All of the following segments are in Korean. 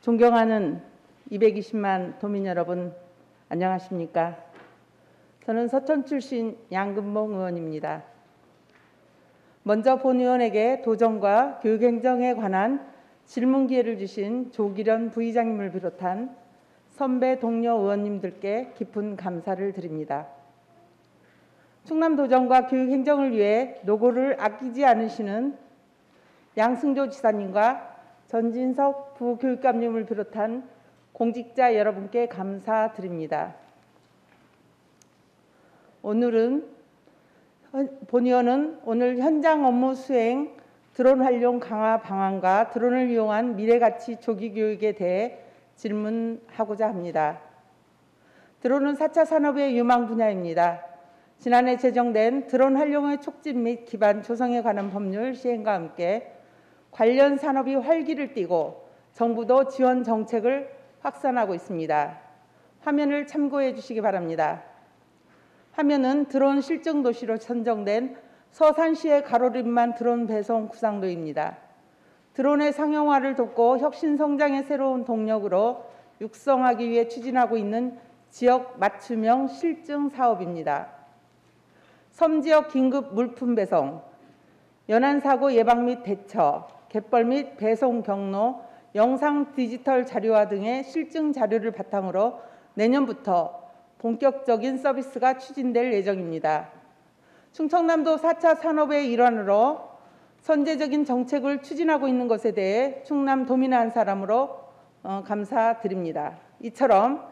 존경하는 220만 도민 여러분, 안녕하십니까? 저는 서천 출신 양근봉 의원입니다. 먼저 본 의원에게 도정과 교육행정에 관한 질문 기회를 주신 조기련 부의장님을 비롯한 선배 동료 의원님들께 깊은 감사를 드립니다. 충남도정과 교육행정을 위해 노고를 아끼지 않으시는 양승조 지사님과 전진석 부교육감님을 비롯한 공직자 여러분께 감사드립니다. 본 의원은 오늘 현장 업무 수행, 드론 활용 강화 방안과 드론을 이용한 미래가치 조기 교육에 대해 질문하고자 합니다. 드론은 4차 산업의 유망 분야입니다. 지난해 제정된 드론 활용의 촉진 및 기반 조성에 관한 법률 시행과 함께 관련 산업이 활기를 띠고 정부도 지원 정책을 확산하고 있습니다. 화면을 참고해 주시기 바랍니다. 화면은 드론 실증 도시로 선정된 서산시의 가로림만 드론 배송 구상도입니다. 드론의 상용화를 돕고 혁신 성장의 새로운 동력으로 육성하기 위해 추진하고 있는 지역 맞춤형 실증 사업입니다. 섬지역 긴급 물품 배송, 연안사고 예방 및 대처, 갯벌 및 배송 경로, 영상 디지털 자료화 등의 실증 자료를 바탕으로 내년부터 본격적인 서비스가 추진될 예정입니다. 충청남도 4차 산업의 일환으로 선제적인 정책을 추진하고 있는 것에 대해 충남도민의 한 사람으로 감사드립니다. 이처럼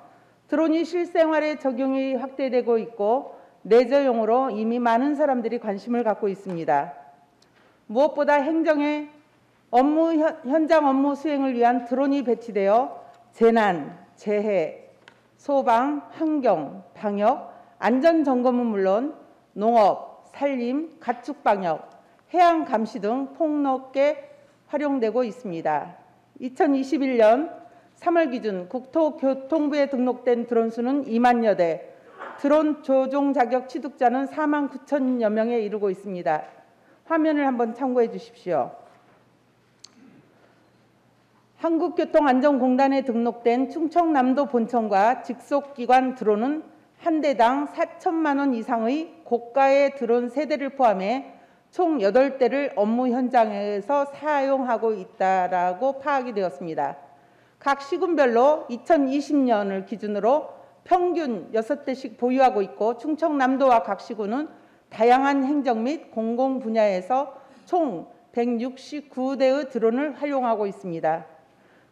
드론이 실생활에 적용이 확대되고 있고 레저용으로 이미 많은 사람들이 관심을 갖고 있습니다. 무엇보다 행정의 현장 업무 수행을 위한 드론이 배치되어 재난, 재해, 소방, 환경, 방역, 안전 점검은 물론 농업, 산림, 가축 방역, 해양 감시 등 폭넓게 활용되고 있습니다. 2021년 3월 기준 국토교통부에 등록된 드론 수는 2만여 대, 드론 조종 자격 취득자는 4만 9천여 명에 이르고 있습니다. 화면을 한번 참고해 주십시오. 한국교통안전공단에 등록된 충청남도 본청과 직속기관 드론은 한 대당 4천만 원 이상의 고가의 드론 세대를 포함해 총 8대를 업무 현장에서 사용하고 있다라고 파악이 되었습니다. 각 시군별로 2020년을 기준으로 평균 6대씩 보유하고 있고 충청남도와 각 시군은 다양한 행정 및 공공 분야에서 총 169대의 드론을 활용하고 있습니다.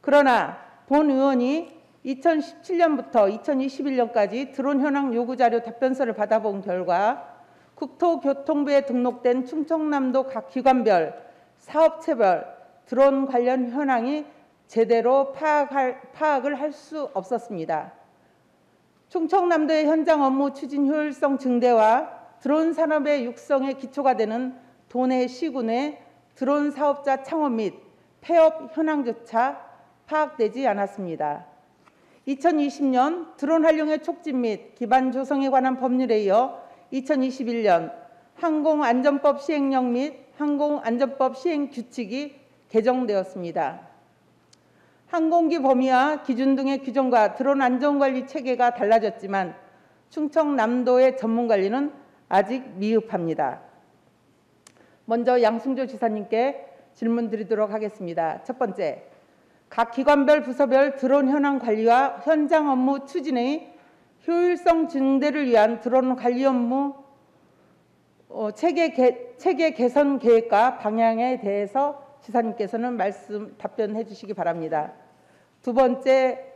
그러나 본 의원이 2017년부터 2021년까지 드론 현황 요구자료 답변서를 받아본 결과 국토교통부에 등록된 충청남도 각 기관별, 사업체별 드론 관련 현황이 제대로 파악을 할 수 없었습니다. 충청남도의 현장 업무 추진 효율성 증대와 드론 산업의 육성에 기초가 되는 도내 시군의 드론 사업자 창업 및 폐업 현황조차 파악되지 않았습니다. 2020년 드론 활용의 촉진 및 기반 조성에 관한 법률에 이어 2021년 항공안전법 시행령 및 항공안전법 시행 규칙이 개정되었습니다. 항공기 범위와 기준 등의 규정과 드론 안전관리 체계가 달라졌지만 충청남도의 전문관리는 아직 미흡합니다. 먼저 양승조 지사님께 질문 드리도록 하겠습니다. 첫 번째, 각 기관별 부서별 드론 현황 관리와 현장 업무 추진의 효율성 증대를 위한 드론 관리 업무 체계 개선 계획과 방향에 대해서 지사님께서는 답변해 주시기 바랍니다. 두 번째입니다.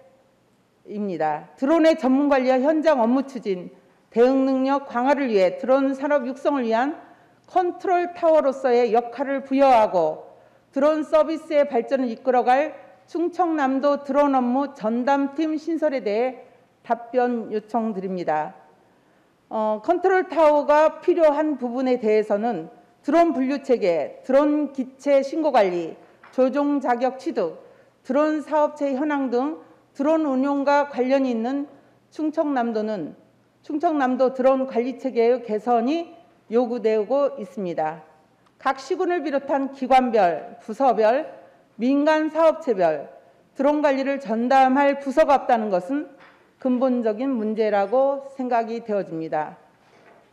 드론의 전문 관리와 현장 업무 추진, 대응 능력 강화를 위해 드론 산업 육성을 위한 컨트롤 타워로서의 역할을 부여하고 드론 서비스의 발전을 이끌어갈 충청남도 드론 업무 전담팀 신설에 대해 답변 요청드립니다. 컨트롤 타워가 필요한 부분에 대해서는 드론 분류체계, 드론 기체 신고관리, 조종 자격 취득, 드론 사업체 현황 등 드론 운용과 관련이 있는 충청남도 드론 관리체계의 개선이 요구되고 있습니다. 각 시군을 비롯한 기관별, 부서별, 민간 사업체별, 드론 관리를 전담할 부서가 없다는 것은 근본적인 문제라고 생각이 되어집니다.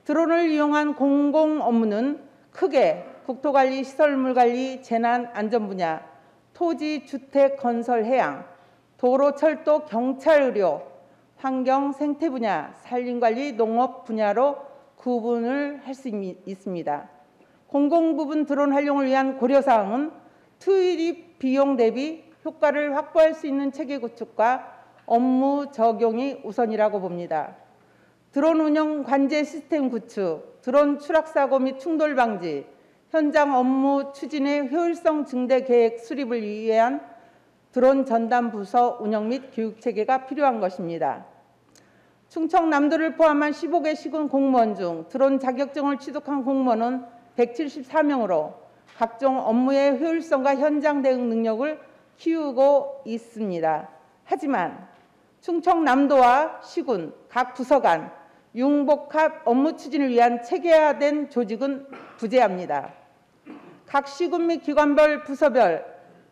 드론을 이용한 공공 업무는 크게 국토관리, 시설물관리, 재난안전 분야, 토지, 주택, 건설, 해양, 도로, 철도, 경찰, 의료, 환경, 생태 분야, 산림관리, 농업 분야로 구분을 할 수 있습니다. 공공 부분 드론 활용을 위한 고려사항은 투입 비용 대비 효과를 확보할 수 있는 체계 구축과 업무 적용이 우선이라고 봅니다. 드론 운영 관제 시스템 구축, 드론 추락사고 및 충돌 방지, 현장 업무 추진의 효율성 증대 계획 수립을 위한 드론 전담 부서 운영 및 교육 체계가 필요한 것입니다. 충청남도를 포함한 15개 시군 공무원 중 드론 자격증을 취득한 공무원은 174명으로 각종 업무의 효율성과 현장 대응 능력을 키우고 있습니다. 하지만 충청남도와 시군, 각 부서 간 융복합 업무 추진을 위한 체계화된 조직은 부재합니다. 각 시군 및 기관별 부서별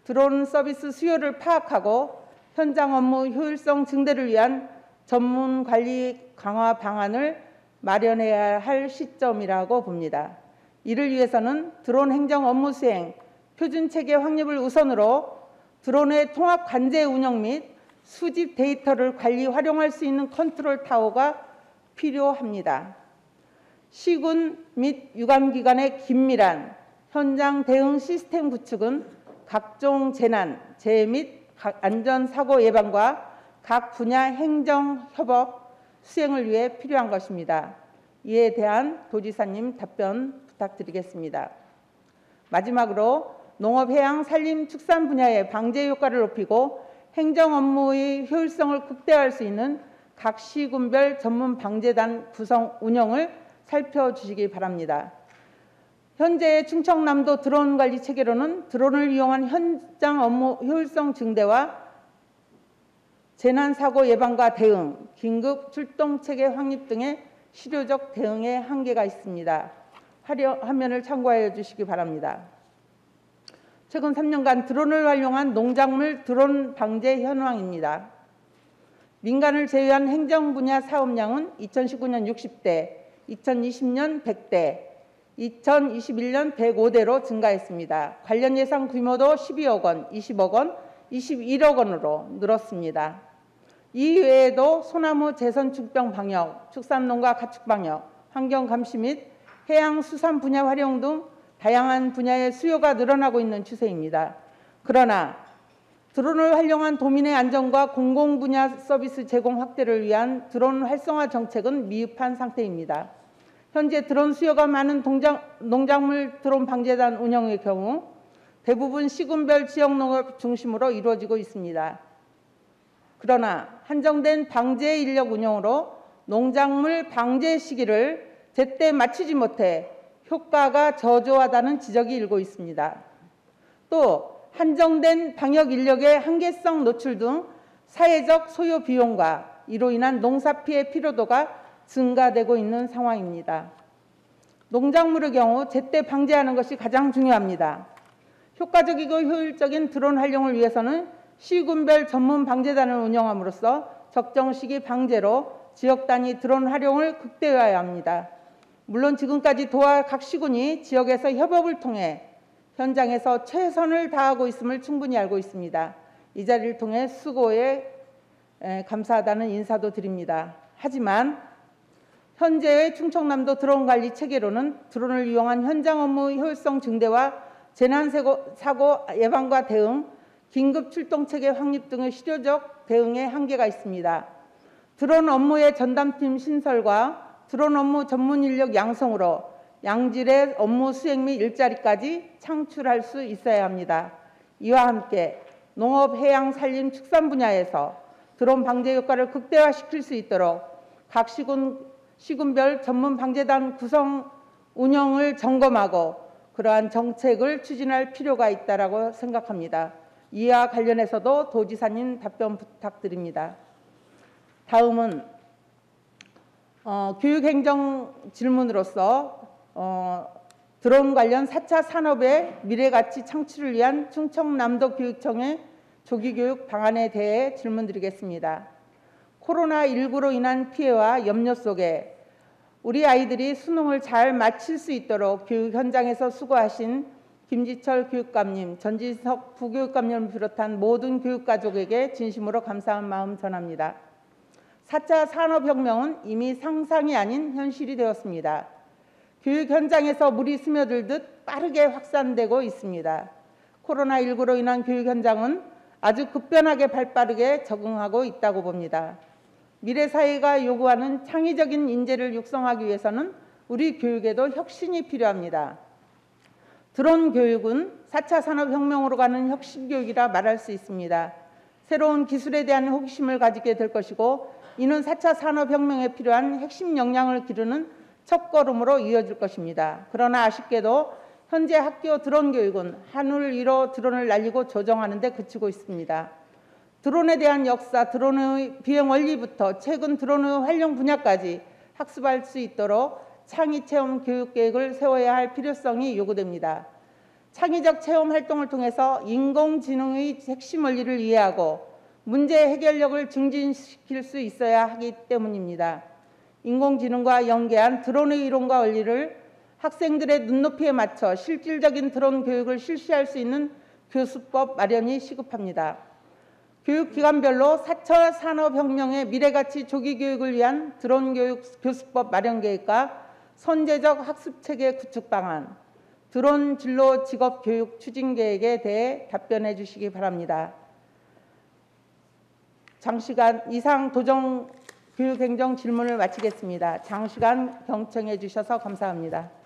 드론 서비스 수요를 파악하고 현장 업무 효율성 증대를 위한 전문 관리 강화 방안을 마련해야 할 시점이라고 봅니다. 이를 위해서는 드론 행정 업무 수행, 표준 체계 확립을 우선으로 드론의 통합 관제 운영 및 수집 데이터를 관리 활용할 수 있는 컨트롤 타워가 필요합니다. 시군 및 유관기관의 긴밀한 현장 대응 시스템 구축은 각종 재난, 재해 및 안전사고 예방과 각 분야 행정 협업 수행을 위해 필요한 것입니다. 이에 대한 도지사님 답변 부탁드리겠습니다. 마지막으로 농업, 해양, 산림, 축산 분야의 방제 효과를 높이고 행정 업무의 효율성을 극대화할 수 있는 각 시군별 전문 방제단 구성 운영을 살펴주시기 바랍니다. 현재 충청남도 드론 관리 체계로는 드론을 이용한 현장 업무 효율성 증대와 재난사고 예방과 대응, 긴급 출동 체계 확립 등의 실효적 대응에 한계가 있습니다. 화면을 참고해 주시기 바랍니다. 최근 3년간 드론을 활용한 농작물 드론 방제 현황입니다. 민간을 제외한 행정 분야 사업량은 2019년 60대, 2020년 100대, 2021년 105대로 증가했습니다. 관련 예산 규모도 12억 원, 20억 원, 21억 원으로 늘었습니다. 이 외에도 소나무 재선축병 방역, 축산농가 가축 방역, 환경 감시 및 해양 수산 분야 활용 등 다양한 분야의 수요가 늘어나고 있는 추세입니다. 그러나 드론을 활용한 도민의 안전과 공공 분야 서비스 제공 확대를 위한 드론 활성화 정책은 미흡한 상태입니다. 현재 드론 수요가 많은 농작물 드론 방제단 운영의 경우 대부분 시군별 지역 농업 중심으로 이루어지고 있습니다. 그러나 한정된 방제 인력 운영으로 농작물 방제 시기를 제때 맞추지 못해 효과가 저조하다는 지적이 일고 있습니다. 또 한정된 방역 인력의 한계성 노출 등 사회적 소요 비용과 이로 인한 농사 피해 피로도가 증가되고 있는 상황입니다. 농작물의 경우 제때 방제하는 것이 가장 중요합니다. 효과적이고 효율적인 드론 활용을 위해서는 시군별 전문 방제단을 운영함으로써 적정 시기 방제로 지역 단위 드론 활용을 극대화해야 합니다. 물론 지금까지 도와 각 시군이 지역에서 협업을 통해 현장에서 최선을 다하고 있음을 충분히 알고 있습니다. 이 자리를 통해 수고에 감사하다는 인사도 드립니다. 하지만 현재의 충청남도 드론 관리 체계로는 드론을 이용한 현장 업무 효율성 증대와 재난사고 예방과 대응, 긴급 출동 체계 확립 등의 실효적 대응에 한계가 있습니다. 드론 업무의 전담팀 신설과 드론 업무 전문 인력 양성으로 양질의 업무 수행 및 일자리까지 창출할 수 있어야 합니다. 이와 함께 농업, 해양, 산림, 축산 분야에서 드론 방제 효과를 극대화시킬 수 있도록 각 시군별 전문 방제단 구성 운영을 점검하고 그러한 정책을 추진할 필요가 있다고 생각합니다. 이와 관련해서도 도지사님 답변 부탁드립니다. 다음은 교육행정 질문으로서 드론 관련 4차 산업의 미래가치 창출을 위한 충청남도 교육청의 조기교육 방안에 대해 질문드리겠습니다. 코로나19로 인한 피해와 염려 속에 우리 아이들이 수능을 잘 마칠 수 있도록 교육 현장에서 수고하신 김지철 교육감님, 전지석 부교육감님을 비롯한 모든 교육가족에게 진심으로 감사한 마음 전합니다. 4차 산업혁명은 이미 상상이 아닌 현실이 되었습니다. 교육 현장에서 물이 스며들듯 빠르게 확산되고 있습니다. 코로나19로 인한 교육 현장은 아주 급변하게 발빠르게 적응하고 있다고 봅니다. 미래 사회가 요구하는 창의적인 인재를 육성하기 위해서는 우리 교육에도 혁신이 필요합니다. 드론 교육은 4차 산업혁명으로 가는 혁신교육이라 말할 수 있습니다. 새로운 기술에 대한 호기심을 가지게 될 것이고 이는 4차 산업혁명에 필요한 핵심 역량을 기르는 첫걸음으로 이어질 것입니다. 그러나 아쉽게도 현재 학교 드론 교육은 하늘 위로 드론을 날리고 조정하는 데 그치고 있습니다. 드론에 대한 역사, 드론의 비행 원리부터 최근 드론의 활용 분야까지 학습할 수 있도록 창의체험 교육계획을 세워야 할 필요성이 요구됩니다. 창의적 체험 활동을 통해서 인공지능의 핵심 원리를 이해하고 문제 해결력을 증진시킬 수 있어야 하기 때문입니다. 인공지능과 연계한 드론의 이론과 원리를 학생들의 눈높이에 맞춰 실질적인 드론 교육을 실시할 수 있는 교수법 마련이 시급합니다. 교육기관별로 4차 산업혁명의 미래가치 조기교육을 위한 드론 교육 교수법 마련 계획과 선제적 학습체계 구축 방안, 드론 진로 직업 교육 추진 계획에 대해 답변해 주시기 바랍니다. 장시간 이상 도정 교육행정 질문을 마치겠습니다. 장시간 경청해 주셔서 감사합니다.